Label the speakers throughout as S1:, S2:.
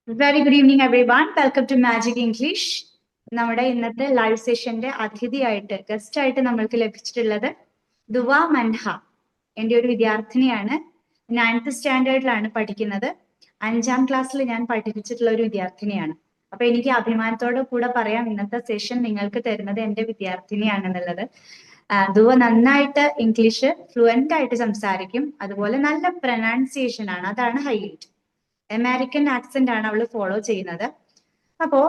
S1: Very good evening, everyone. Welcome to Magic English. നമ്മുടെ ഇന്നത്തെ live സെഷന്റെ അതിഥിയായിട്ട് guest ആയിട്ട് നമ്മൾക്ക് ലഭിച്ചിട്ടുള്ളത് ദുവ മൻഹ. എൻ്റെ ഒരു വിദ്യാർത്ഥിനിയാണ്. 9th സ്റ്റാൻഡേർഡിലാണ് പഠിക്കുന്നത്. 5ാം ക്ലാസ്സിൽ ഞാൻ പഠിപ്പിച്ചിട്ടുള്ള ഒരു വിദ്യാർത്ഥിനിയാണ്. അപ്പൊ എനിക്ക് അഭിമാനത്തോടെ കൂടെ പറയാം ഇന്നത്തെ സെഷൻ നിങ്ങൾക്ക് തരുന്നത് എൻ്റെ വിദ്യാർത്ഥിനിയാണെന്നുള്ളത്. ദുവ നന്നായിട്ട് ഇംഗ്ലീഷ് ഫ്ലുവന്റ് ആയിട്ട് സംസാരിക്കും. അതുപോലെ നല്ല പ്രൊനൗൺസിയേഷൻ ആണ്. അതാണ് ഹൈലൈറ്റ്. അമേരിക്കൻ ആക്സെന്റ് ആണ് അവൾ ഫോളോ ചെയ്യുന്നത്. അപ്പോ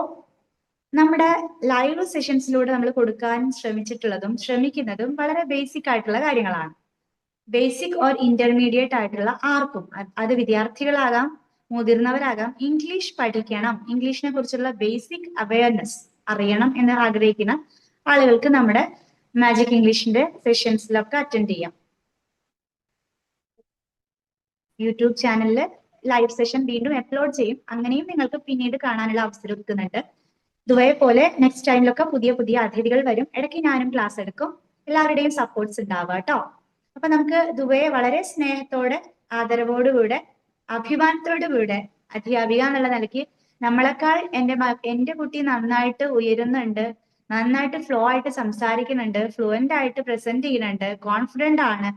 S1: നമ്മുടെ ലൈവ് സെഷൻസിലൂടെ നമ്മൾ കൊടുക്കാൻ ശ്രമിക്കുന്നതും വളരെ ബേസിക് ആയിട്ടുള്ള കാര്യങ്ങളാണ്. ബേസിക് ഓർ ഇന്റർമീഡിയറ്റ് ആയിട്ടുള്ള ആർക്കും, അത് വിദ്യാർത്ഥികളാകാം മുതിർന്നവരാകാം, ഇംഗ്ലീഷ് പഠിക്കണം, ഇംഗ്ലീഷിനെ കുറിച്ചുള്ള ബേസിക് അവയർനെസ് അറിയണം എന്ന് ആഗ്രഹിക്കുന്ന ആളുകൾക്ക് നമ്മുടെ മാജിക് ഇംഗ്ലീഷിന്റെ സെഷൻസിലൊക്കെ അറ്റൻഡ് ചെയ്യാം. യൂട്യൂബ് ചാനലില് ലൈവ് സെഷൻ വീണ്ടും അപ്ലോഡ് ചെയ്യും. അങ്ങനെയും നിങ്ങൾക്ക് പിന്നീട് കാണാനുള്ള അവസരം ഒരുക്കുന്നുണ്ട്. ദുബായെ പോലെ നെക്സ്റ്റ് ടൈമിലൊക്കെ പുതിയ പുതിയ അതിഥികൾ വരും. ഇടയ്ക്ക് ഞാനും ക്ലാസ് എടുക്കും. എല്ലാവരുടെയും സപ്പോർട്ട്സ് ഉണ്ടാവുക കേട്ടോ. അപ്പൊ നമുക്ക് ദുബായെ വളരെ സ്നേഹത്തോടെ, ആദരവോടുകൂടെ, അഭിമാനത്തോടുകൂടെ അധ്യാപിക എന്നുള്ള നിലയ്ക്ക് നമ്മളെക്കാൾ എന്റെ കുട്ടി നന്നായിട്ട് ഉയരുന്നുണ്ട്, നന്നായിട്ട് ഫ്ലോ ആയിട്ട് സംസാരിക്കുന്നുണ്ട്, ഫ്ലുവന്റ് ആയിട്ട് പ്രസന്റ് ചെയ്യുന്നുണ്ട്, കോൺഫിഡന്റ് ആണ്,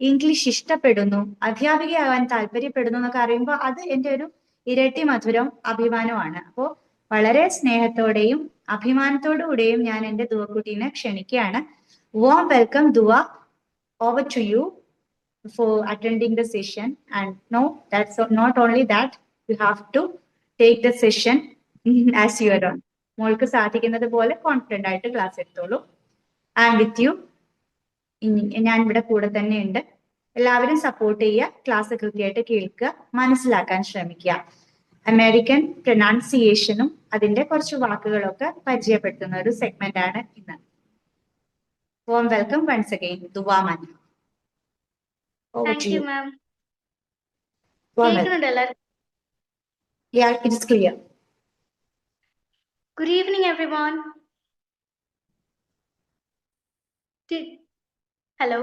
S1: ഇംഗ്ലീഷ് ഇഷ്ടപ്പെടുന്നു, അധ്യാപികയാവാൻ താല്പര്യപ്പെടുന്നു എന്നൊക്കെ അറിയുമ്പോൾ അത് എൻ്റെ ഒരു ഇരട്ടി മധുരം അഭിമാനമാണ്. അപ്പോ വളരെ സ്നേഹത്തോടെയും അഭിമാനത്തോടു കൂടെയും ഞാൻ എൻ്റെ ദുവക്കുട്ടീനെ ക്ഷണിക്കുകയാണ്. Warm welcome Dua, over to you for attending the session. And no, that's not only that, you have to take the session as you are on. മോൾക്ക് സാധിക്കുന്നത് പോലെ കോൺഫിഡന്റ് ആയിട്ട് ക്ലാസ് എടുത്തോളൂ. ആൻഡ് വിത്ത് യു, ഞാൻ ഇവിടെ കൂടെ തന്നെ ഉണ്ട്. എല്ലാവരും സപ്പോർട്ട് ചെയ്യുക, ക്ലാസ് കൃത്യമായിട്ട് കേൾക്കുക, മനസ്സിലാക്കാൻ ശ്രമിക്കുക. അമേരിക്കൻ പ്രൊനൗൺസിയേഷനും അതിന്റെ കുറച്ച് വാക്കുകളൊക്കെ പരിചയപ്പെടുത്തുന്ന ഒരു സെഗ്മെന്റ് ആണ് ഇന്ന്. Warm welcome once again, Duwa Manha.
S2: Thank you, ma'am.
S1: Yeah, it is clear.
S2: Good evening, everyone. Hello.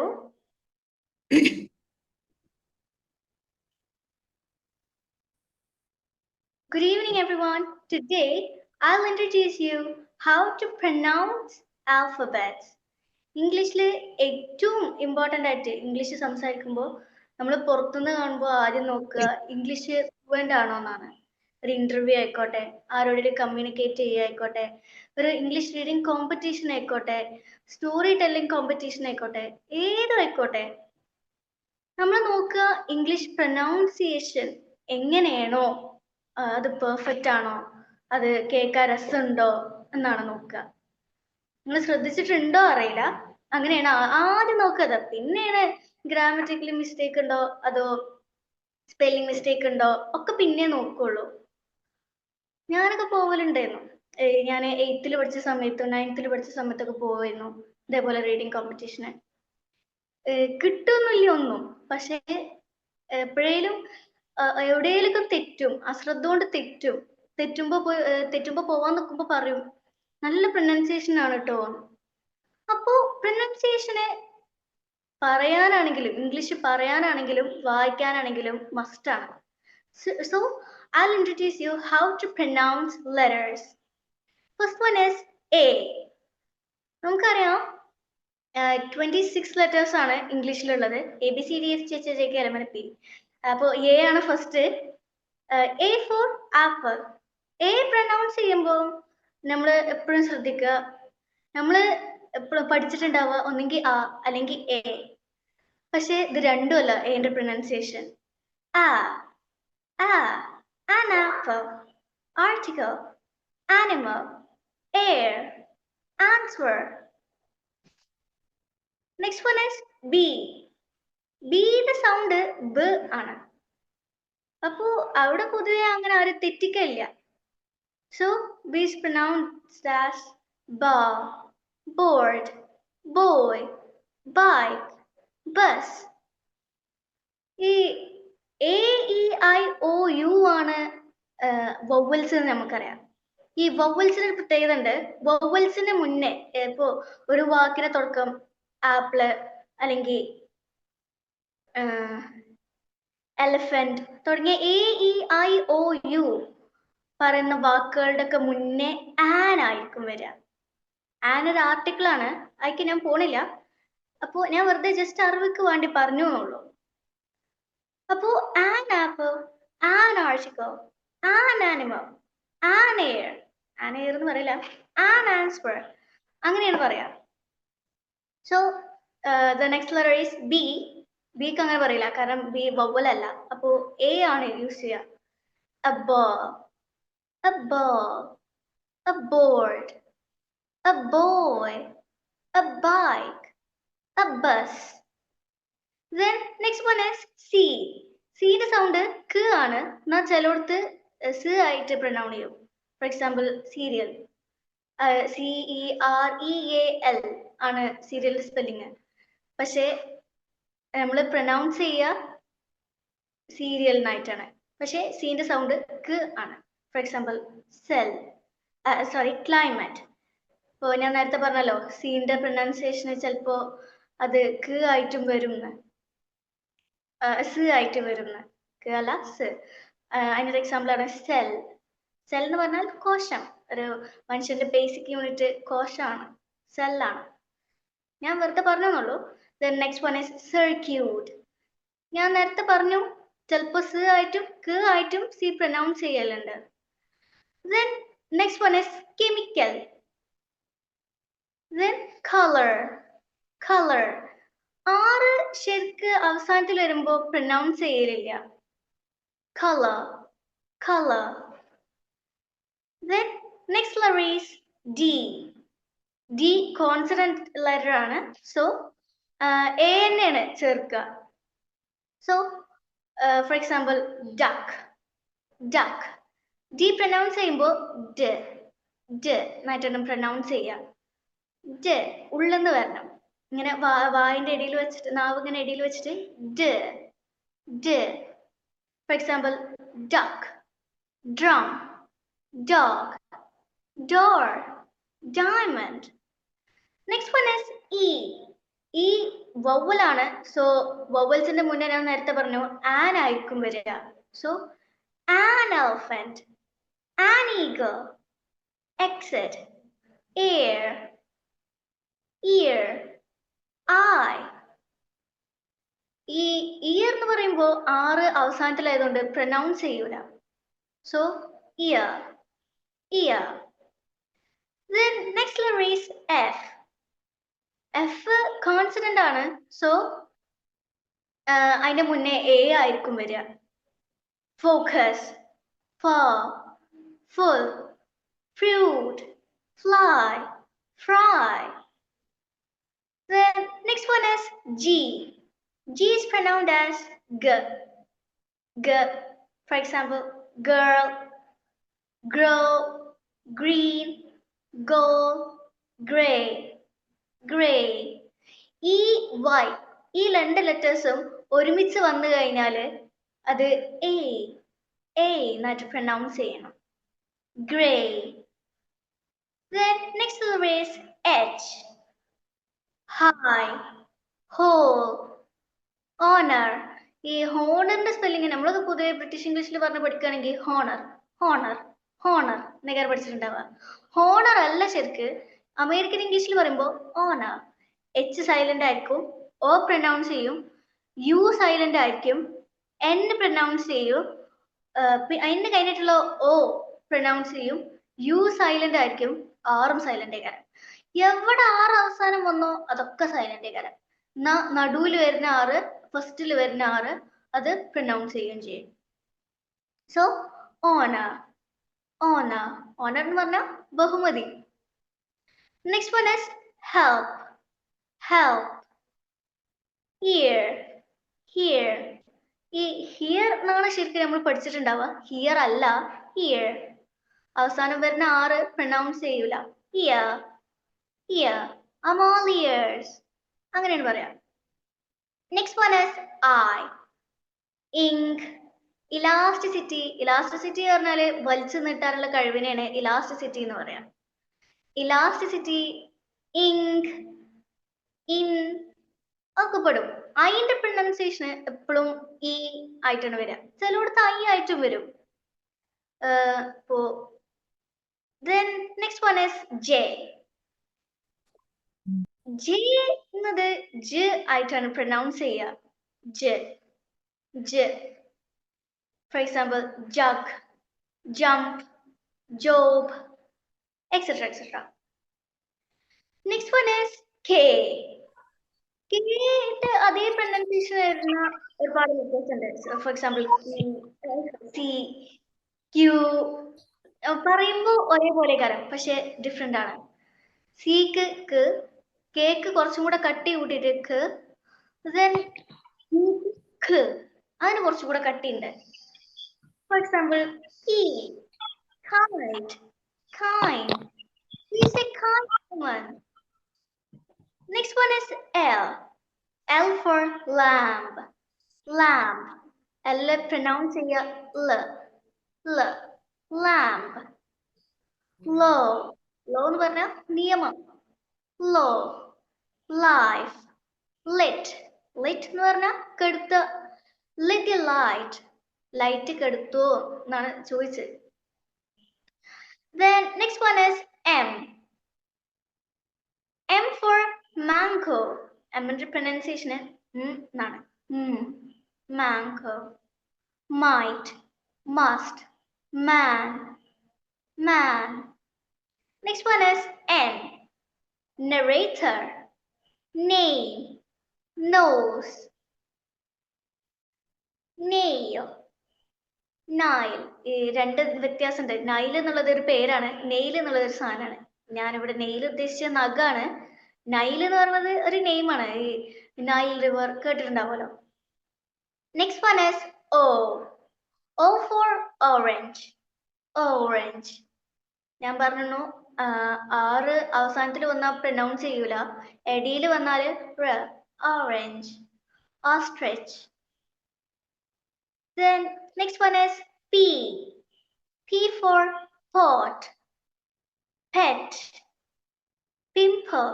S2: Good evening, everyone. Today, I'll introduce you how to pronounce alphabets. ഇംഗ്ലീഷില് ഏറ്റവും ഇമ്പോർട്ടൻ്റ് ആയിട്ട് ഇംഗ്ലീഷ് സംസാരിക്കുമ്പോൾ നമ്മൾ പുറത്തുനിന്ന് കാണുമ്പോൾ ആദ്യം നോക്കുക ഇംഗ്ലീഷ് ഫ്ലുവൻ്റ് ആണോ എന്നാണ്. ഒരു ഇന്റർവ്യൂ ആയിക്കോട്ടെ, ആരോടെങ്കിലും കമ്മ്യൂണിക്കേറ്റ് ചെയ്യുക ആയിക്കോട്ടെ, ഒരു ഇംഗ്ലീഷ് റീഡിങ് കോമ്പറ്റീഷൻ ആയിക്കോട്ടെ, സ്റ്റോറി ടെല്ലിംഗ് കോമ്പറ്റീഷൻ ആയിക്കോട്ടെ, ഏതും ആയിക്കോട്ടെ, നമ്മൾ നോക്കുക ഇംഗ്ലീഷ് പ്രൊനൗൺസിയേഷൻ എങ്ങനെയാണോ, അത് പെർഫെക്റ്റ് ആണോ, അത് കേൾക്കാൻ രസമുണ്ടോ എന്നാണ് നോക്കുക. നിങ്ങൾ ശ്രദ്ധിച്ചിട്ടുണ്ടോ അറിയില്ല, അങ്ങനെയാണ് ആദ്യം നോക്കുക. പിന്നെയാണ് ഗ്രാമറ്റിക്കലി മിസ്റ്റേക്ക് ഉണ്ടോ അതോ സ്പെല്ലിംഗ് മിസ്റ്റേക്ക് ഉണ്ടോ ഒക്കെ പിന്നെ നോക്കുള്ളൂ. ഞാനൊക്കെ പോവലുണ്ടായിരുന്നു. ഞാൻ 8th പഠിച്ച സമയത്തും 9th പഠിച്ച സമയത്തൊക്കെ പോവായിരുന്നു ഇതേപോലെ റീഡിങ് കോമ്പറ്റീഷന്. കിട്ടുന്നില്ല ഒന്നും, പക്ഷെ എപ്പോഴേലും എവിടെയെങ്കിലൊക്കെ തെറ്റും, അശ്രദ്ധ കൊണ്ട് തെറ്റുമ്പോ പോവാൻ നിൽക്കുമ്പോ പറയും നല്ല പ്രൊനൗൺസിയേഷൻ ആണ് കേട്ടോ. അപ്പോ പ്രൊനൗൺസിയേഷന് പറയാനാണെങ്കിലും ഇംഗ്ലീഷ് പറയാനാണെങ്കിലും വായിക്കാനാണെങ്കിലും മസ്റ്റ് ആണ്. So I'll introduce you how to pronounce letters. First one is A. നമുക്കറിയാം 26 letters ആണ് ഇംഗ്ലീഷിലുള്ളത്. ABCDFGHIJKLMNP. അപ്പോൾ A ആണ് first. A for apple. A pronounce ചെയ്യുമ്പോൾ നമ്മൾ എപ്പോഴും ശ്രദ്ധിക്കുക, നമ്മൾ എപ്പോഴും പഠിച്ചിട്ടുണ്ടാവുക ഒന്നെങ്കിൽ ആ അല്ലെങ്കിൽ എ. പക്ഷെ ഇത് രണ്ടും അല്ല എന്റെ പ്രൊനൗൺസിയേഷൻ. ആ, an apple, article, animal, air, answer. Next one is B. B യുടെ സൗണ്ട് ബ ആണ്. അപ്പോ അവിടെ പൊതുവെ അങ്ങനെ ആരും തെറ്റിക്കില്ല. So B is pronounced as ball, board, boy, bike, bus. ഈ A E I O U ആണ് വവ്വൽസ് എന്ന് നമുക്കറിയാം. ഈ വവ്വൽസിന് ഒരു പ്രത്യേകത ഉണ്ട്. വവ്വൽസിന് മുന്നേ ഇപ്പോ ഒരു വാക്കിനെ തുടക്കം ആപ്പിള് അല്ലെങ്കിൽ എലഫന്റ് തുടങ്ങിയ A E I O U പറയുന്ന വാക്കുകളുടെ ഒക്കെ മുന്നേ ആൻ ആയിരിക്കും വരിക. ആൻ ഒരു ആർട്ടിക്കിൾ ആണ്, അതിക്ക് ഞാൻ പോണില്ല. അപ്പോ ഞാൻ വെറുതെ ജസ്റ്റ് അറിവിക്ക് വേണ്ടി പറഞ്ഞു എന്നുള്ളൂ. അപ്പോ an apple, an article, an animal, an air, an air എന്ന് പറയില്ല, ആൻ ആൻസർ, അങ്ങനെയാണ് പറയാ. So the next letter is B. ബിക്ക് അങ്ങനെ പറയില്ല, കാരണം ബി വവ്വൽ അല്ല. അപ്പോ എ ആണ് യൂസ് ചെയ്യുക. A ball, a ball, a board, a boy, a bike, a bus. Then next one is C. C ന്റെ സൗണ്ട് ക ആണ്. എന്നാൽ ചിലടത്ത് സ് ആയിട്ട് പ്രൊനൗൺ ചെയ്യും. ഫോർ എക്സാമ്പിൾ സീരിയൽ, CEREAL ആണ് സീരിയലിന്റെ സ്പെല്ലിങ്. പക്ഷേ നമ്മൾ പ്രൊനൗൺസ് ചെയ്യുക സീരിയൽ എന്നായിട്ടാണ്. പക്ഷേ സീന്റെ സൗണ്ട് ക ആണ്. For example cell, climate. ഇപ്പോൾ ഞാൻ നേരത്തെ പറഞ്ഞല്ലോ സീന്റെ പ്രൊനൗൺസിയേഷൻ ചിലപ്പോ അത് ക ആയിട്ടും വരും, സ് ആയിട്ട് വരും, ക അല്ല സ്. അതിനൊരു എക്സാമ്പിൾ ആണ് സെൽ. സെൽ എന്ന് പറഞ്ഞാൽ കോശം. ഒരു മനുഷ്യന്റെ ബേസിക് യൂണിറ്റ് കോശമാണ്, സെല്ലാണ്. ഞാൻ വെറുതെ പറഞ്ഞെന്നുള്ളൂ. Next one is circuit. ഞാൻ നേരത്തെ പറഞ്ഞു ചിലപ്പോ സ് ആയിട്ടും ക ആയിട്ടും സി പ്രൊനൗൺസ് ചെയ്യലുണ്ട്. Then next one is chemical. Then color. Color. ആറ് ശരിക്ക് അവസാനത്തിൽ വരുമ്പോ pronounce ചെയ്യലില്ല. Color. Color. Then next letter is D. D consonant letter ആണ്. So A തന്നെയാണ് ചേർക്കുക. So for example duck. Duck. D pronounce ചെയ്യുമ്പോൾ d എന്നായിട്ടാണ് പ്രൊനൗൺസ് ചെയ്യുക. d ഉള്ളെന്ന് വരണം. ഇങ്ങനെ വായിന്റെ ഇടയിൽ വെച്ചിട്ട്, നാവ് ഇങ്ങനെ ഇടയിൽ വെച്ചിട്ട് d. For example duck, drum, dog, door, diamond. Next one is E. E vowel ആണ്. സോ വവൽസിന്റെ മുന്നേ ഞാൻ നേരത്തെ പറഞ്ഞു ആൻ ആയിരിക്കും വരിക. So an elephant, an eagle, exit, air, ear, eye. ഈ ഇയർ എന്ന് പറയുമ്പോൾ ആറ് അവസാനത്തിലായതുകൊണ്ട് പ്രൊനൗൺസ് ചെയ്യൂല. So year, year. Then next letter is F. F consonant ആണ്. സോ അതിന്റെ മുന്നേ എ ആയിരിക്കും വരിക. Focus, fall, full, fruit, fly, fry. Then next one is G. G is pronounced as G. G. For example, girl, grow, green, gold, gray, gray. E, Y. ഈ രണ്ട് ലെറ്റേഴ്സും ഒരുമിച്ച് വന്നു കഴിഞ്ഞാൽ അത് A എന്നായിട്ട് പ്രൊനൗൺസ് ചെയ്യണം. Gray. Then next letter is H. High, whole, honor. ഈ ഹോണറിന്റെ spelling നമ്മളൊക്കെ പൊതുവെ ബ്രിട്ടീഷ് ഇംഗ്ലീഷിൽ പറഞ്ഞ് പഠിക്കുകയാണെങ്കിൽ ഹോണർ എന്നൊക്കെ പഠിച്ചിട്ടുണ്ടാവുക. ഹോണർ അല്ല ശരിക്ക്. അമേരിക്കൻ ഇംഗ്ലീഷിൽ പറയുമ്പോൾ ഓണർ. H സൈലന്റ് ആയിരിക്കും, O പ്രൊനൗൺസ് ചെയ്യും, U സൈലന്റ് ആയിരിക്കും, N പ്രൊനൗൺസ് ചെയ്യും, അതിന് കഴിഞ്ഞിട്ടുള്ള O പ്രൊനൗൺസ് ചെയ്യും, U സൈലന്റ് ആയിരിക്കും, ആറും സൈലന്റ് ആയിരിക്കും. എവിടെ ആറ് അവസാനം വന്നോ അതൊക്കെ സൈലന്റ് ആയിരിക്കും. നടുവിൽ വരുന്ന ആറ്, ഫസ്റ്റിൽ വരുന്ന ആറ് അത് പ്രൊനൗൺസ് ചെയ്യുകയും ചെയ്യും. സോ ഓണർ, ഓണർ, ഓണർ എന്ന് പറഞ്ഞാൽ ബഹുമതി. Next one is help, help. Ear, here. ഈ ഹിയർ എന്നാണ് ശരിക്കും നമ്മൾ പഠിച്ചിട്ടുണ്ടാവുക. ഹിയർ അല്ല, ഇയർ. അവസാനം വരുന്ന ആറ് പ്രൊനൗൺസ് ചെയ്യൂല. Ear, ear. I'm all ears. അങ്ങനെയാണ് പറയാം. Next one is I. Ink, elasticity. Elasticity പറഞ്ഞാല് വലിച്ചു നീട്ടാനുള്ള കഴിവിനെയാണ് ഇലാസ്റ്റിസിറ്റി എന്ന് പറയാം. ഇലാസ്റ്റിസിറ്റി, ഇങ്ക്, ഇൻ ഒക്കെ പെടും. ഐന്റെ പ്രൊനൗൺസിയേഷൻ എപ്പോഴും ഇ ആയിട്ടാണ് വരിക. ചിലയിടത്ത് ഐ ആയിട്ടും വരും. Then next one is J. J എന്നത് J ആയിട്ടാണ് പ്രൊനൗൺസ് ചെയ്യുക. J. J. For example, jug, jump, job, etc. etc. Next one is K. K അതേ പ്രൊനൗൺസിയേഷൻ വരുന്ന ഒരുപാട് ലെറ്റേഴ്സ് ഉണ്ട്. ഫോർ എക്സാമ്പിൾ C, Q പറയുമ്പോൾ ഒരേപോലെ കാരം, പക്ഷെ ഡിഫറെന്റ് ആണ്. സിക്ക് കേക്ക് കുറച്ചും കൂടെ കട്ടി കൂട്ടിയിട്ട് അതിന് കുറച്ചും കൂടെ കട്ടിയുണ്ട്. For example E, kite, kind. We say kind one. Next one is L. L for lamb. Lamb. L pronounce L. L. Lamb. Low. Low എന്ന് പറഞ്ഞാൽ നിയമം. Low. Life. Lit. Lit എന്ന് പറഞ്ഞാൽ കെടുത്ത. Little light. Light കെടുത്തോ എന്നാണ് ചോദിച്ചത്. Then next one is M. M for mango. M ന്റെ pronunciation എന്നാണ്. Mango. Might. Must. Man. Man. Next one is N. Narrator. Name. Nose. Nail. Nile. ഈ രണ്ട് വ്യത്യാസമുണ്ട്. Nile എന്നുള്ളത് ഒരു പേരാണ്, നെയിൽ എന്നുള്ളത് ഒരു സാധനമാണ്. ഞാനിവിടെ നെയിൽ ഉദ്ദേശിച്ച നഖാണ്. നൈൽ എന്ന് പറയുന്നത് ഒരു നെയിമാണ്. ഈ നൈൽ റിവർ കേട്ടിട്ടുണ്ടാവുമല്ലോ. Next one is O. O for orange. Orange. ഞാൻ പറഞ്ഞു ആറ് അവസാനത്തിൽ വന്നാൽ പ്രൊനൗൺസ് ചെയ്യൂല, എടിയിൽ വന്നാല് orange. Ostrich. Then next one is P. P for pot. Pet. Pimple.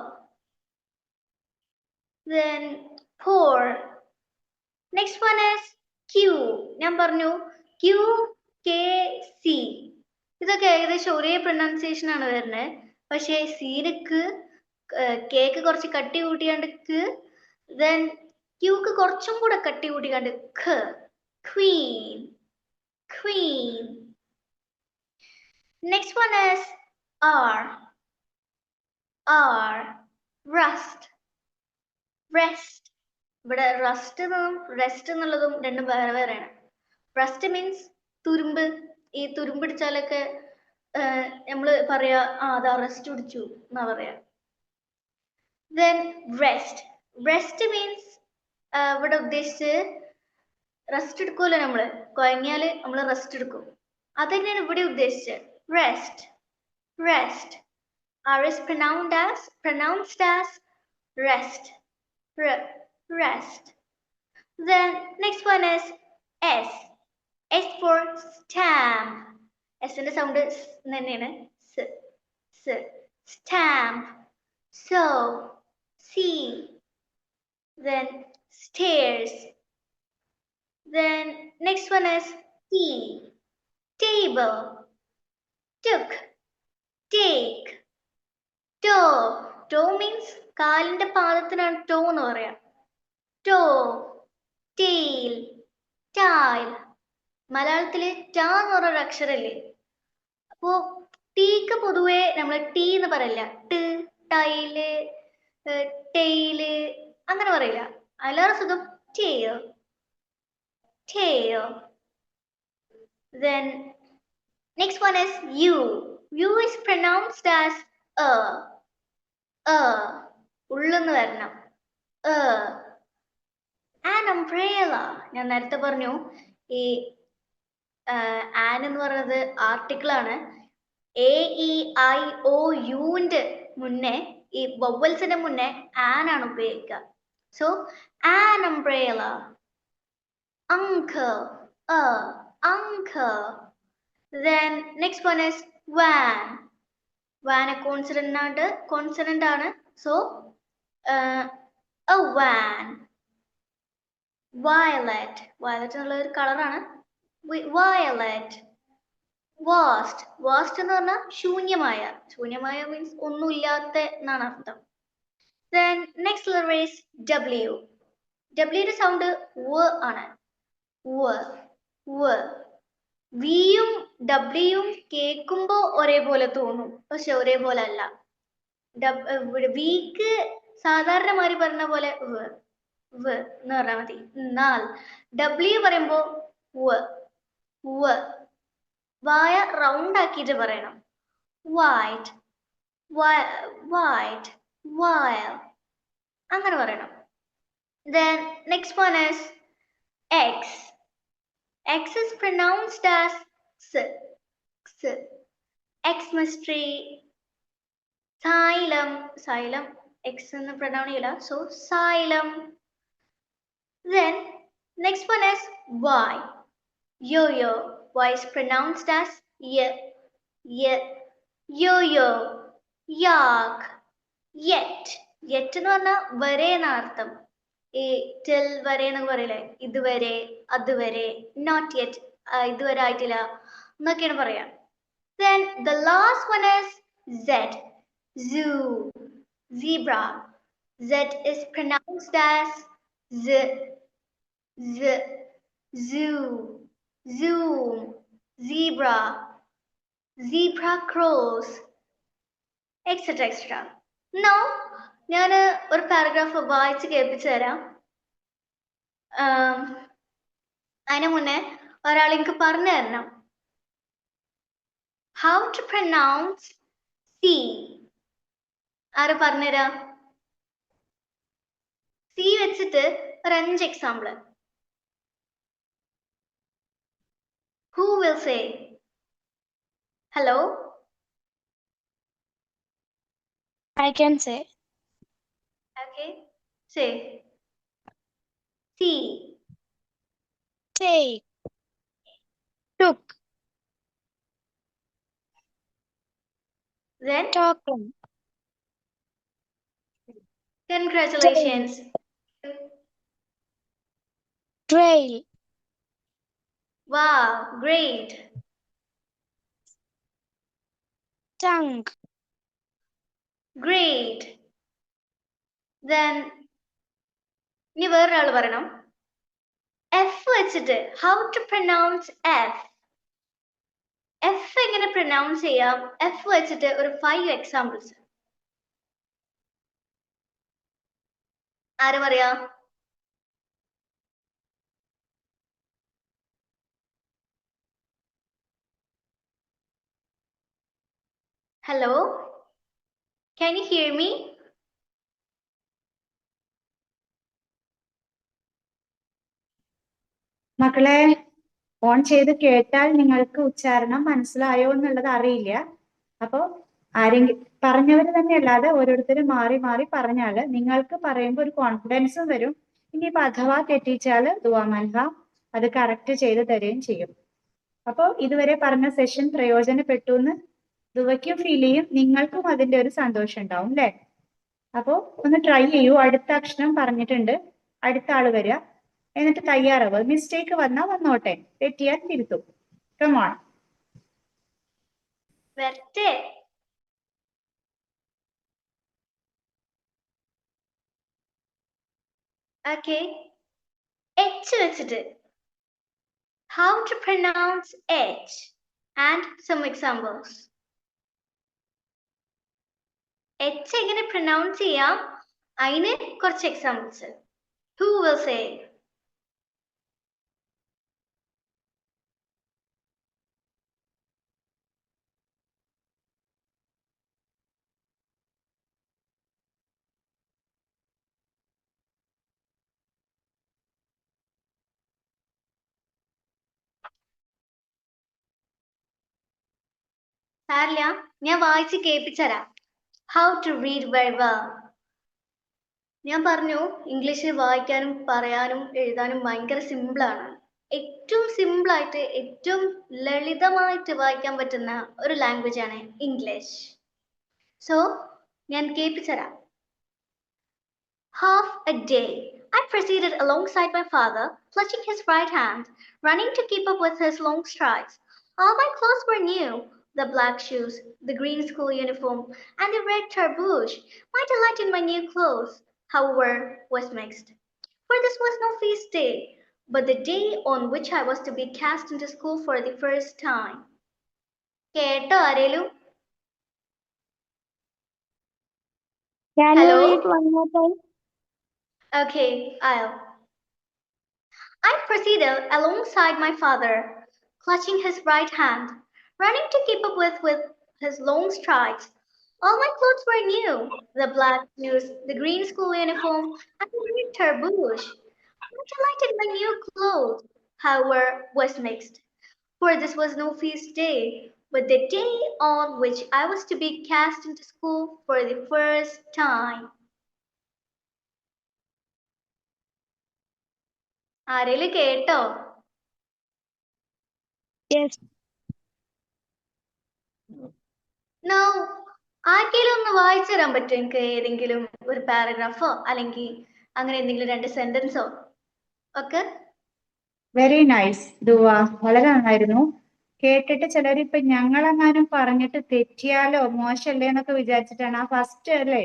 S2: Then pour. Next one is Q. ഞാൻ പറഞ്ഞു Q, K, C. ഇതൊക്കെ ഏകദേശം ഒരേ പ്രൊനൗൺസിയേഷൻ ആണ് വരുന്നത്. പക്ഷേ സീനക്ക് കേക്ക് കുറച്ച് കട്ടി കൂട്ടിയാണ്ട് then ക്യൂക്ക് കുറച്ചും കൂടെ കട്ടി കൂട്ടിയാണ്ട് queen. Queen. Next one is R. R. Rust. Rest. ഇവിടെ റസ്റ്റ് എന്നും റെസ്റ്റ് എന്നുള്ളതും രണ്ടും വേറെ വേറെയാണ്. റസ്റ്റ് മീൻസ് തുരുമ്പ്. ഈ തുരുമ്പ് പിടിച്ചാലൊക്കെ നമ്മള് പറയാ അതാ റെസ്റ്റ് പിടിച്ചു എന്നാ പറയാ. Then rest. Rest means ഇവിടെ ഉദ്ദേശിച്ച് റെസ്റ്റ് എടുക്കുമല്ലോ, നമ്മള് കുഴങ്ങിയാല് നമ്മള് റെസ്റ്റ് എടുക്കും. അത് തന്നെയാണ് ഇവിടെ ഉദ്ദേശിച്ചത്. Rest. Rest. R is pronounced as rest. Rest. Then next one is S. S for stamp. S ന്റെ സൗണ്ട് തന്നെയാണ്. Stamp. So. See. Then stairs. Then next one is T. Table. Took. Take. Toe. Toe means കാലിന്റെ പാദത്തിനാണ് toe എന്ന് പറയാ. Toe. Tail. Tile. മലയാളത്തില് ടാ എന്ന് പറഞ്ഞൊരു അക്ഷരല്ലേ, അപ്പോ ടീക്ക് പൊതുവെ നമ്മൾ ടീ എന്ന് പറയില്ല. ട്, ടൈല്, ടെയില് അങ്ങനെ പറയില്ല. അല്ലാതെ സുഖം tail. Tail. Then next one is U. U is pronounced as ഉള്ളെന്ന് വരണം. An umbrella. ഞാൻ നേരത്തെ പറഞ്ഞു ഈ ആൻ എന്ന് പറയുന്നത് ആർട്ടിക്കിൾ ആണ്. AEIOUന്റെ മുന്നേ ഈ വവൽസിന്റെ മുന്നേ ആൻ ആണ് ഉപയോഗിക്കുക. So an umbrella. Uncle. Uncle. Then next one is van. Van consonant ആണ്. So a van. Violet. Violet എന്നുള്ള ഒരു കളറാണ്. Violet. വാസ്റ്റ്. വാസ്റ്റ് എന്ന് പറഞ്ഞാൽ ശൂന്യമായ. ശൂന്യമായ മീൻസ് ഒന്നുമില്ലാത്ത എന്നാണ് അർത്ഥം. Then next letter is W. W യുടെ സൗണ്ട് w ആണ്. w. w. വിയും ഡബ്ല്യൂയും കേൾക്കുമ്പോ ഒരേപോലെ തോന്നും, പക്ഷെ ഒരേപോലെ അല്ല. വിക്ക് സാധാരണ മാതിരി പറഞ്ഞ പോലെ വ് എന്ന് പറഞ്ഞാൽ മതി. എന്നാൽ ഡബ്ല്യു പറയുമ്പോ വ് വായ റൗണ്ട് ആക്കിയിട്ട് പറയണം. വൈറ്റ് വൈറ്റ് വയൽ അങ്ങനെ പറയണം. Then next one is X. X is pronounced as x. Xmas tree. Xylem. Xylem. X എന്ന് pronounce ചെയ്യില്ല. So xylem. Then next one is Y. Yo-yo. Y is pronounced as y. Yo-yo. Yak. Yet. Yet എന്ന് പറഞ്ഞാൽ വരെ എന്ന അർത്ഥം. till വരെ എന്ന് പറയില്ലേ, ഇതുവരെ, അതുവരെ, നോട്ട് യെറ്റ്, ഇതുവരെ ആയിട്ടില്ല എന്നൊക്കെയാണ് പറയാം. Then the last one is Z. Zoo. Zebra. Z is pronounced as z. Zoo. Zoom. Zebra. Zebra cross. Etc. etc. Now ഞാൻ ഒരു പാരഗ്രാഫ് വായിച്ച് കേൾപ്പിച്ചു തരാം. അതിന് മുന്നേ ഒരാൾ എനിക്ക് പറഞ്ഞു തരണം. How to pronounce C. ആര് പറഞ്ഞുതരാ? C വെച്ചിട്ട് ഒരു 5 example. Who will say? Hello?
S3: I can say.
S2: Okay. Say. C.
S3: Take. Took.
S2: Then
S3: Talking.
S2: congratulations.
S3: Trail.
S2: Wow, great.
S3: Tongue.
S2: Great. Then ഇനി വേറൊരാൾ പറയണം. F വെച്ചിട്ട് how to pronounce F. F എങ്ങനെ pronounce ചെയ്യാം? F വെച്ചിട്ട് ഒരു 5 എക്സാമ്പിൾസ്. ആര് പറയാ? Hello? Can you hear me?
S1: മക്കളെ ഓൺ ചെയ്ത് കേട്ടാൽ നിങ്ങൾക്ക് ഉച്ചാരണം മനസ്സിലായോ എന്നുള്ളത് അറിയില്ല. അപ്പോൾ ആരെങ്കിലും പറഞ്ഞവർ തന്നെ അല്ലാതെ ഓരോരുത്തരും മാറി മാറി പറഞ്ഞാല് നിങ്ങൾക്ക് പറയുമ്പോൾ ഒരു കോൺഫിഡൻസും വരും. ഇനിയിപ്പോ അഥവാ തെറ്റിച്ചാല് ദുആ മൻഹ അത് കറക്റ്റ് ചെയ്ത് തരുകയും ചെയ്യും. അപ്പോൾ ഇതുവരെ പറഞ്ഞ സെഷൻ പ്രയോജനപ്പെട്ടു എന്ന് ദുവയ്ക്കും ഫീൽ ചെയ്യും, നിങ്ങൾക്കും അതിന്റെ ഒരു സന്തോഷം ഉണ്ടാവും അല്ലെ? അപ്പോൾ ഒന്ന് ട്രൈ ചെയ്യൂ. അടുത്ത അക്ഷരം പറഞ്ഞിട്ടുണ്ട്, അടുത്ത ആള് വരിക, എന്നിട്ട് തയ്യാറാവുക. മിസ്റ്റേക്ക് വന്നാൽ വന്നോട്ടെ, തെറ്റിയാൽ തിരുത്തും. കമോൺ.
S2: വരട്ടെ. Okay. H വെച്ചിട്ട് how to pronounce H and some examples. H എങ്ങനെ പ്രൊനൗൺസ് ചെയ്യാം അതിന് കുറച്ച് എക്സാമ്പിൾസ്. Who will say? സാരില്ല, ഞാൻ വായിച്ച് കേൾപ്പിച്ചരാം. How to read very well. ഞാൻ പറഞ്ഞു ഇംഗ്ലീഷ് വായിക്കാനും പറയാനും എഴുതാനും ഭയങ്കര സിമ്പിളാണ്. ഏറ്റവും സിമ്പിളായിട്ട് ഏറ്റവും ലളിതമായിട്ട് വായിക്കാൻ പറ്റുന്ന ഒരു ലാംഗ്വേജ് ആണ് ഇംഗ്ലീഷ്. സോ ഞാൻ കേൾപ്പിച്ചരാം. Half a day I proceeded alongside my father, clutching his right hand, running to keep up with his long strides. All my clothes were new. The black shoes, the green school uniform, and the red tarbouche. My delight in my new clothes, however, was mixed. For this was no feast day, but the day on which I was to be cast into school for the first time. കേട്ടോ ആരേലും?
S3: Can
S2: Hello?
S3: you read one more time?
S2: Okay, I proceeded alongside my father, clutching his right hand, running to keep up with his long strides. All my clothes were new, the black shoes, the green school uniform, and the green tarbouche. My delight in my new clothes, however, was mixed, for this was no feast day, but the day on which I was to be cast into school for the first time. ആരേലും കേട്ടോ?
S3: Yes.
S2: Now, ആർക്കെങ്കിലും ഒന്ന് വായിച്ചു തരാൻ പറ്റുമോ എനിക്ക് ഏതെങ്കിലും ഒരു പാരഗ്രാഫോ അല്ലെങ്കിൽ അങ്ങനെ എന്തെങ്കിലും രണ്ട് സെന്റൻസോ ഒക്കെ?
S1: വെരി നൈസ് ദുവ, വളരെ നന്നായിരുന്നു. കേട്ടിട്ട് ചിലരിപ്പൊ ഞങ്ങളെങ്ങാനും പറഞ്ഞിട്ട് തെറ്റിയാലോ മോശമല്ലേ എന്നൊക്കെ വിചാരിച്ചിട്ടാണ്. ആ ഫസ്റ്റ് അല്ലേ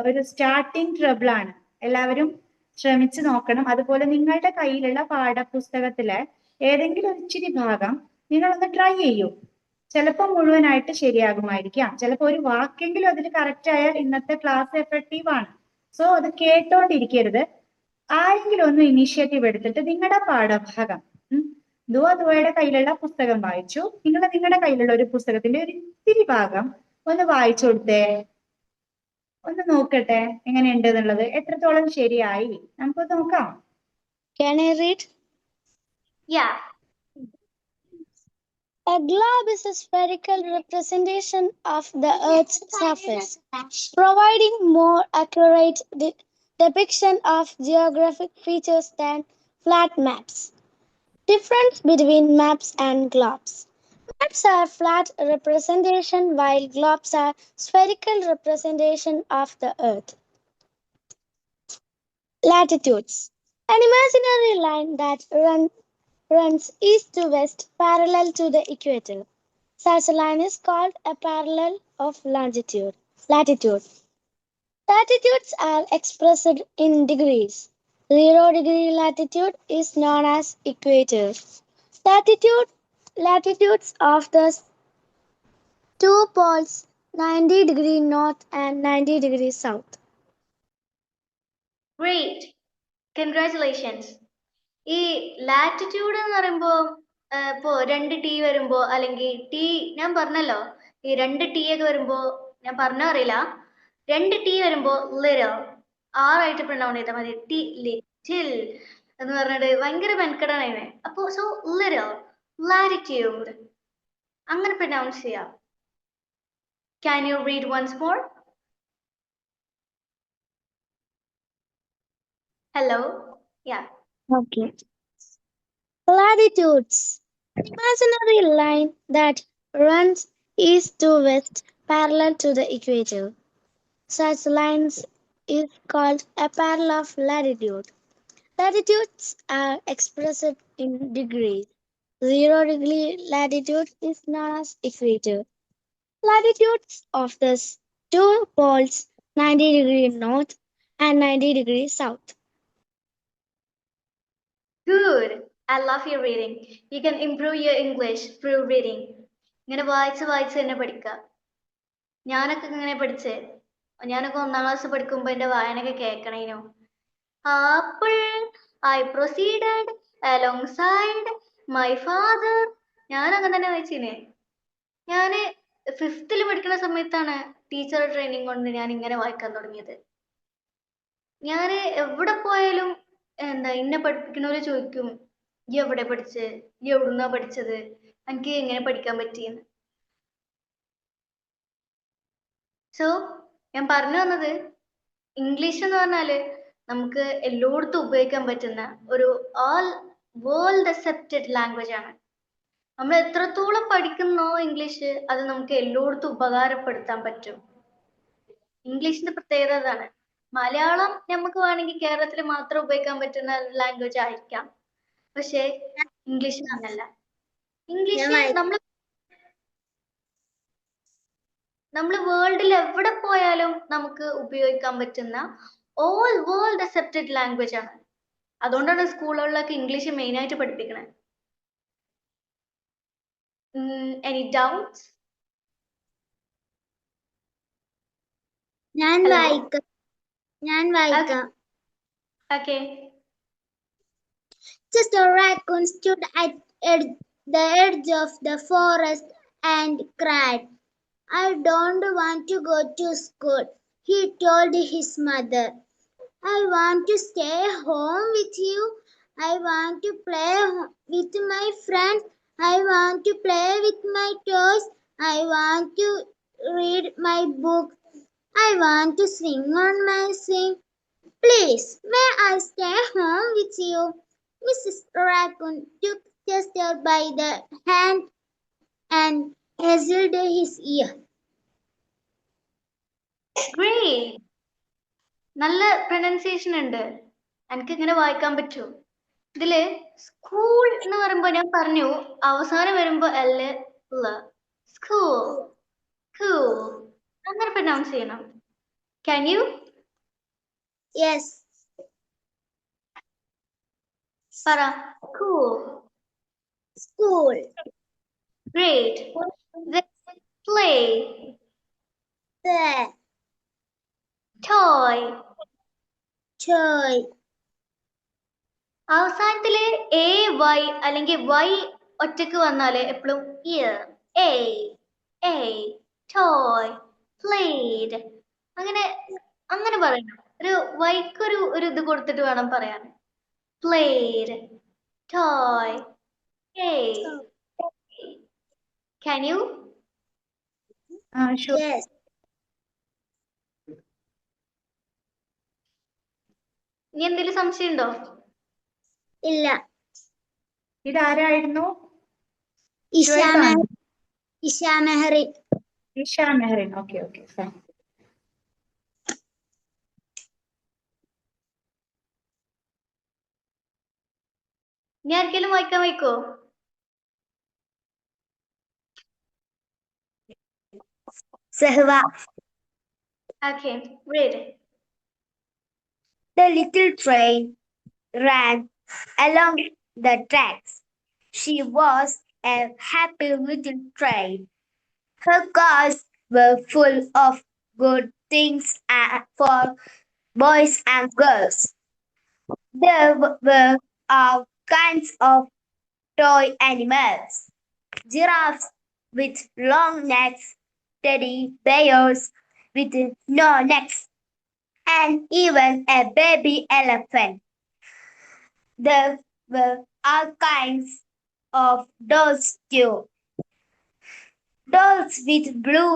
S1: ഒരു സ്റ്റാർട്ടിങ് ട്രബിൾ ആണ്. എല്ലാവരും ശ്രമിച്ചു നോക്കണം. അതുപോലെ നിങ്ങളുടെ കയ്യിലുള്ള പാഠപുസ്തകത്തിലെ ഏതെങ്കിലും ഒരു ഇച്ചിരി ഭാഗം നിങ്ങളൊന്ന് ട്രൈ ചെയ്യൂ. ചിലപ്പോൾ മുഴുവനായിട്ട് ശരിയാകുമായിരിക്കാം, ചിലപ്പോൾ ഒരു വാക്കെങ്കിലും അതിൽ കറക്റ്റ് ആയാൽ ഇന്നത്തെ ക്ലാസ് എഫക്റ്റീവ് ആണ്. സോ അത് കേട്ടോണ്ടിരിക്കരുത്. ആരെങ്കിലും ഒന്ന് ഇനീഷ്യേറ്റീവ് എടുത്തിട്ട് നിങ്ങളുടെ പാഠഭാഗം ദുവയുടെ കയ്യിലുള്ള പുസ്തകം വായിച്ചു, നിങ്ങളുടെ കയ്യിലുള്ള ഒരു പുസ്തകത്തിന്റെ ഒരു ഇത്തിരി ഭാഗം ഒന്ന് വായിച്ചു കൊടുത്തേ, ഒന്ന് നോക്കട്ടെ എങ്ങനെയുണ്ട് എന്നുള്ളത്, എത്രത്തോളം ശരിയായി നമുക്ക് നോക്കാം.
S3: Can I read?
S2: Yeah.
S3: A globe is a spherical representation of the Earth's surface, providing more accurate depiction of geographic features than flat maps. Difference between maps and globes. Maps are flat representation while globes are spherical representation of the Earth. Latitudes. An imaginary line that runs east to west parallel to the equator. Such a line is called a parallel of latitude. Latitudes are expressed in degrees. 0-degree latitude is known as equator. Latitudes of the two poles 90-degree north and 90-degree south.
S2: Great. Congratulations. ഈ latitude എന്ന് പറയുമ്പോ ഇപ്പോ 2T വരുമ്പോ അല്ലെങ്കിൽ T ഞാൻ പറഞ്ഞല്ലോ, ഈ 2T ഒക്കെ വരുമ്പോ ഞാൻ പറഞ്ഞ അറിയില്ല, 2T വരുമ്പോ ലിറ്റിൽ ആയിട്ട് പ്രൊനൗൺ ചെയ്താൽ മതി. ടി ലിറ്റിൽ എന്ന് പറഞ്ഞിട്ട് ഭയങ്കര മെനക്കെടാണ് അതിനെ. അപ്പോ സോ ലിറ്റിൽ ലാറ്റിറ്റ്യൂഡ് അങ്ങനെ പ്രൊനൗൺസ് ചെയ്യാം. Can you read once more? Hello? Yeah.
S3: Okay. Latitudes. An imaginary line that runs east to west parallel to the equator. Such lines is called a parallel of latitude. Latitudes are expressed in degrees. 0-degree latitude is known as equator. Latitudes of the two poles 90-degree north and 90-degree south.
S2: Good. I love your reading. You can improve your English through reading. ഇങ്ങനെ വായിച്ച് തന്നെ പഠിക്കുക. ഞാനൊക്കെ ഇങ്ങനെ പഠിച്ചേ. ഞാനൊക്കെ 1ാം class പഠിക്കുമ്പോ എന്റെ വായനൊക്കെ കേൾക്കണേനു. Apple, I proceeded alongside my father. ഞാൻ അങ്ങനെ തന്നെ വായിച്ചിനെ. ഞാന് 5th പഠിക്കുന്ന സമയത്താണ് ടീച്ചർ ട്രെയിനിങ് കൊണ്ട് ഞാൻ ഇങ്ങനെ വായിക്കാൻ തുടങ്ങിയത്. ഞാന് എവിടെ പോയാലും ഇന്നെ പഠിപ്പിക്കണവര് ചോദിക്കും, ഈ എവിടെ പഠിച്ചേ, ഈ എവിടുന്നാ പഠിച്ചത്, എനിക്ക് എങ്ങനെ പഠിക്കാൻ പറ്റിയെന്ന്. സോ ഞാൻ പറഞ്ഞു വന്നത്, ഇംഗ്ലീഷ് എന്ന് പറഞ്ഞാല് നമുക്ക് എല്ലായിടത്തും ഉപയോഗിക്കാൻ പറ്റുന്ന ഒരു ഓൾ വേൾഡ് അക്സെപ്റ്റഡ് ലാംഗ്വേജ് ആണ്. നമ്മൾ എത്രത്തോളം പഠിക്കുന്നോ ഇംഗ്ലീഷ്, അത് നമുക്ക് എല്ലായിടത്തും ഉപകാരപ്പെടുത്താൻ പറ്റും. ഇംഗ്ലീഷിന്റെ പ്രത്യേകത അതാണ്. മലയാളം നമുക്ക് വേണമെങ്കിൽ കേരളത്തിൽ മാത്രം ഉപയോഗിക്കാൻ പറ്റുന്ന ലാംഗ്വേജ് ആയിരിക്കാം, പക്ഷെ ഇംഗ്ലീഷ് അങ്ങനല്ല. ഇംഗ്ലീഷ്
S3: ഞാൻ
S2: നമ്മൾ വേൾഡിൽ എവിടെ പോയാലും നമുക്ക് ഉപയോഗിക്കാൻ പറ്റുന്ന ഓൾ വേൾഡ് അക്സെപ്റ്റഡ് ലാംഗ്വേജ് ആണ്. അതുകൊണ്ടാണ് സ്കൂളുകളിലൊക്കെ ഇംഗ്ലീഷ് മെയിൻ ആയിട്ട് പഠിപ്പിക്കണത്. Any doubts?
S3: ഞാൻ
S2: Hello.
S3: വായിക്കാം.
S2: Okay.
S3: Just a raccoon stood at the edge of the forest and cried, "I don't want to go to school," he told his mother. "I want to stay home with you. I want to play with my friends. I want to play with my toys. I want to read my book. I want to sing on my swing. Please, may I stay home with you?" Mrs. Raccoon took Chester by the hand and held his ear.
S2: Great. നല്ല pronunciation ഉണ്ട്. എനിക്ക് ഇങ്ങനെ വായിക്കാൻ പറ്റും. ഇതില് school എന്ന് പറയുമ്പോ ഞാൻ പറഞ്ഞു അവസാനം വരുമ്പോ അല്ല സ്കൂൾ സ്കൂൾ അങ്ങനെ പ്രൊനൗൺസ് ചെയ്യണം. Can you?
S3: Yes.
S2: പറ. Cool.
S3: School.
S2: Great. Then play.
S3: Play.
S2: Toy.
S3: Toy.
S2: അവസാനത്തില് A Y അല്ലെങ്കിൽ Y ഒറ്റക്ക് വന്നാല് എപ്പോഴും A toy played അങ്ങനെ പറയണം. ഒരു വൈക്കൊരു ഇത് കൊടുത്തിട്ട് വേണം പറയാൻ. Played, toy, played. Can you?
S1: Sure.
S3: Yes.
S2: ഇനി എന്തെങ്കിലും സംശയം ഉണ്ടോ?
S3: ഇല്ല.
S1: ഇതാരായിരുന്നു?
S3: ഇഷ മെഹറിൻ.
S1: Okay fine.
S2: ഇനി ആർക്കെങ്കിലും വായിക്കാൻ വയ്ക്കോ?
S3: സഹവ.
S2: Okay, read.
S3: The little train ran along the tracks. She was a happy little train. Her cars were full of good things for boys and girls. There were all kinds of toy animals: giraffes with long necks, teddy bears with no necks, and even a baby elephant. There were all kinds of dolls too. Dolls with blue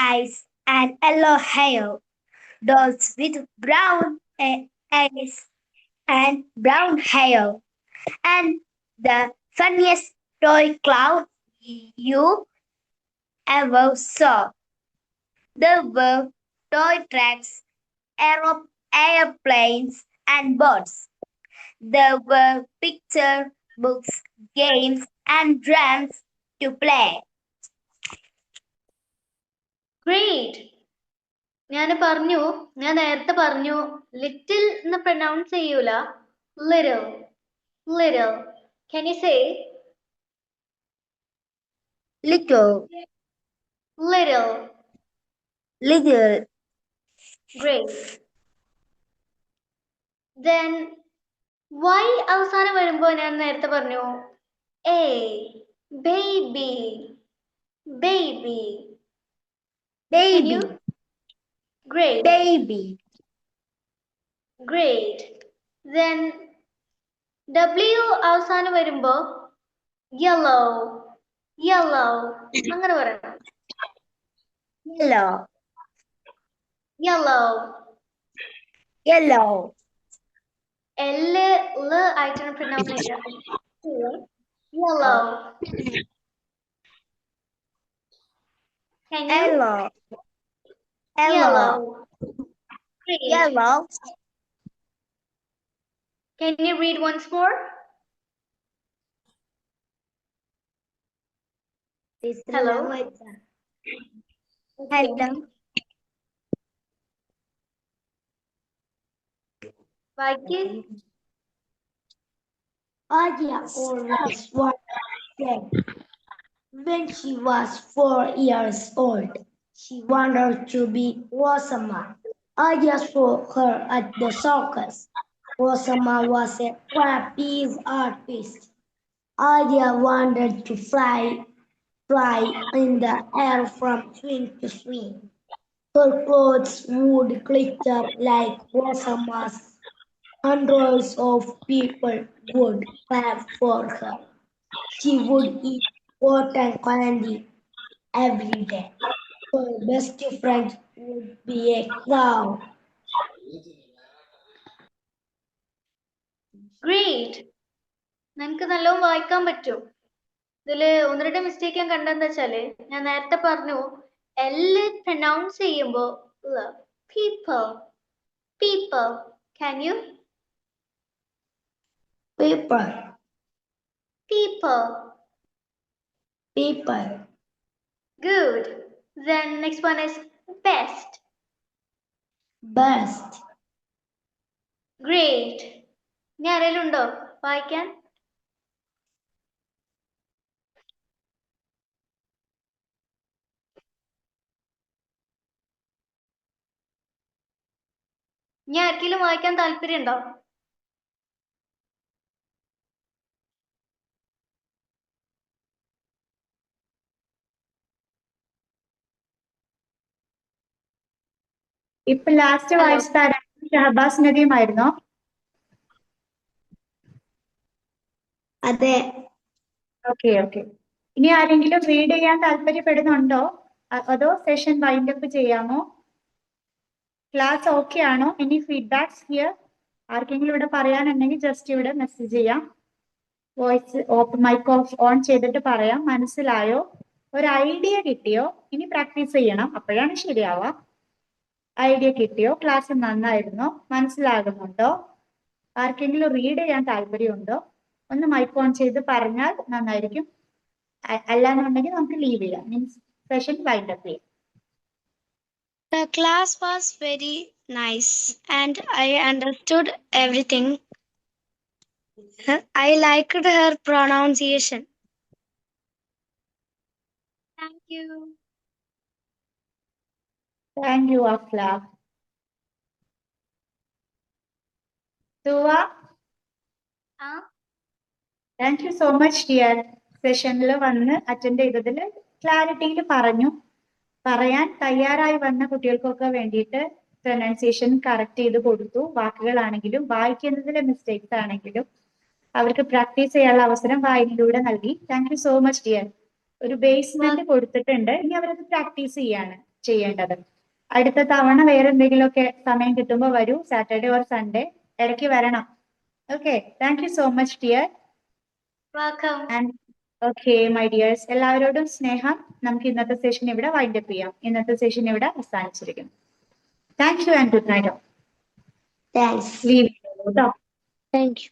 S3: eyes and yellow hair. Dolls with brown eyes and brown hair. And the funniest toy cloud you ever saw. There were toy tracks, airplanes, and boats. There were picture books, games, and drums to play.
S2: Great. ഞാൻ നേരത്തെ പറഞ്ഞു little എന്ന് pronounce ചെയ്യൂല, little. Can you say
S3: Little.
S2: Great. Then why അവസാനം വരുമ്പോ ഞാൻ നേരത്തെ പറഞ്ഞു baby. Can you? Great.
S3: Baby.
S2: Great. Then W അവസാനം വരുമ്പോ yellow. അങ്ങനെ പറയണം. Yellow. L ആയിട്ടാണ് പ്രൊനൗൺസ് ചെയ്യുക. Yellow. Can you? Yellow. Great.
S3: Yellow.
S2: Can you read once more? Hello.
S3: Hello.
S2: വായിക്ക്.
S4: Adia always wanted to play. When she was 4 years old, she wanted to be Rosama. Adia saw her at the circus. Rosama was a trapeze artist. Adia wanted to fly in the air from swing to swing. Her clothes would glitter like Rosama's. Hundreds of people would clap for her. She would eat cotton candy every day. Her best friend would be a cow.
S2: Great. നിനക്ക് നല്ലോണം വായിക്കാൻ പറ്റും. ഇതില് ഒന്ന് രണ്ട് mistake ഞാൻ കണ്ടെന്ന് വെച്ചാല് ഞാൻ നേരത്തെ പറഞ്ഞു എല്ല് പ്രൊനൗൺസ് ചെയ്യുമ്പോ people people can you
S4: Paper,
S2: people
S4: paper,
S2: good. Then next one is best.
S4: best,
S2: Great. ഇനി ആരെങ്കിലും ഉണ്ടോ വായിക്കാൻ? ഇനി ആർക്കെങ്കിലും വായിക്കാൻ താല്പര്യം ഉണ്ടോ?
S1: ഇപ്പൊ ലാസ്റ്റ് വായിച്ചത് ആരായിരുന്നു? ഷഹബാസ് നദീമായിരുന്നോ?
S4: അതെ.
S1: Okay okay. ഇനി ആരെങ്കിലും റീഡ് ചെയ്യാൻ താല്പര്യപ്പെടുന്നുണ്ടോ? അതോ സെഷൻ വൈൻഡ് അപ്പ് ചെയ്യാമോ? ക്ലാസ് ഓക്കെ ആണോ? Any feedbacks here? ആർക്കെങ്കിലും ഇവിടെ പറയാനുണ്ടെങ്കിൽ ജസ്റ്റ് ഇവിടെ മെസ്സേജ് ചെയ്യാം. വോയിസ് മൈക്ക് ഓഫ് ഓൺ ചെയ്തിട്ട് പറയാം. മനസ്സിലായോ? ഒരു ഐഡിയ കിട്ടിയോ? ഇനി പ്രാക്ടീസ് ചെയ്യണം, അപ്പോഴാണ് ശരിയാവുക. ഐഡിയ കിട്ടിയോ? ക്ലാസ് നന്നായിരുന്നോ? മനസ്സിലാകുന്നുണ്ടോ? ആർക്കെങ്കിലും റീഡ് ചെയ്യാൻ താല്പര്യമുണ്ടോ? ഒന്ന് മൈക്ക് ഓൺ ചെയ്ത് പറഞ്ഞാൽ നന്നായിരിക്കും. അല്ലാന്നുണ്ടെങ്കിൽ നമുക്ക് ലീവ് ചെയ്യാം, മീൻസ് സെഷൻ വൈൻഡ് അപ്പ് ചെയ്യാം.
S3: The class was very nice and I understood everything. I liked her pronunciation.
S2: Thank you.
S1: Thank you Afla. Dua,
S2: ആ
S1: thank you so much dear. സെഷനിൽ വന്ന് അറ്റൻഡ് ചെയ്തതിൽ ക്ലാരിറ്റിയിൽ പറഞ്ഞു. പറയാൻ തയ്യാറായി വന്ന കുട്ടികൾക്കൊക്കെ വേണ്ടിയിട്ട് പ്രൊനൗൺസിയേഷൻ കറക്റ്റ് ചെയ്ത് കൊടുത്തു. വാക്കുകളാണെങ്കിലും വായിക്കുന്നതിലെ മിസ്റ്റേക്സ് ആണെങ്കിലും അവർക്ക് പ്രാക്ടീസ് ചെയ്യാനുള്ള അവസരം വായനയിലൂടെ നൽകി. Thank you so much dear. ഒരു ബേസ്മെന്റ് കൊടുത്തിട്ടുണ്ട്, ഇനി അവരത് പ്രാക്ടീസ് ചെയ്യേണ്ടത്. അടുത്ത തവണ വേറെ എന്തെങ്കിലുമൊക്കെ സമയം കിട്ടുമ്പോൾ വരൂ, സാറ്റർഡേ ഓർ സൺഡേ ഇടയ്ക്ക് വരണം. Okay, thank you so much dear.
S2: welcome.
S1: And okay my dears, എല്ലാവരോടും സ്നേഹം. നമുക്ക് ഇന്നത്തെ സെഷൻ ഇവിടെ വൈൻഡ് അപ്പ് ചെയ്യാം. ഇന്നത്തെ സെഷൻ ഇവിടെ അവസാനിച്ചിരിക്കുന്നു. Thank you and good night.
S4: Thanks.
S1: Leave.
S3: Thank you.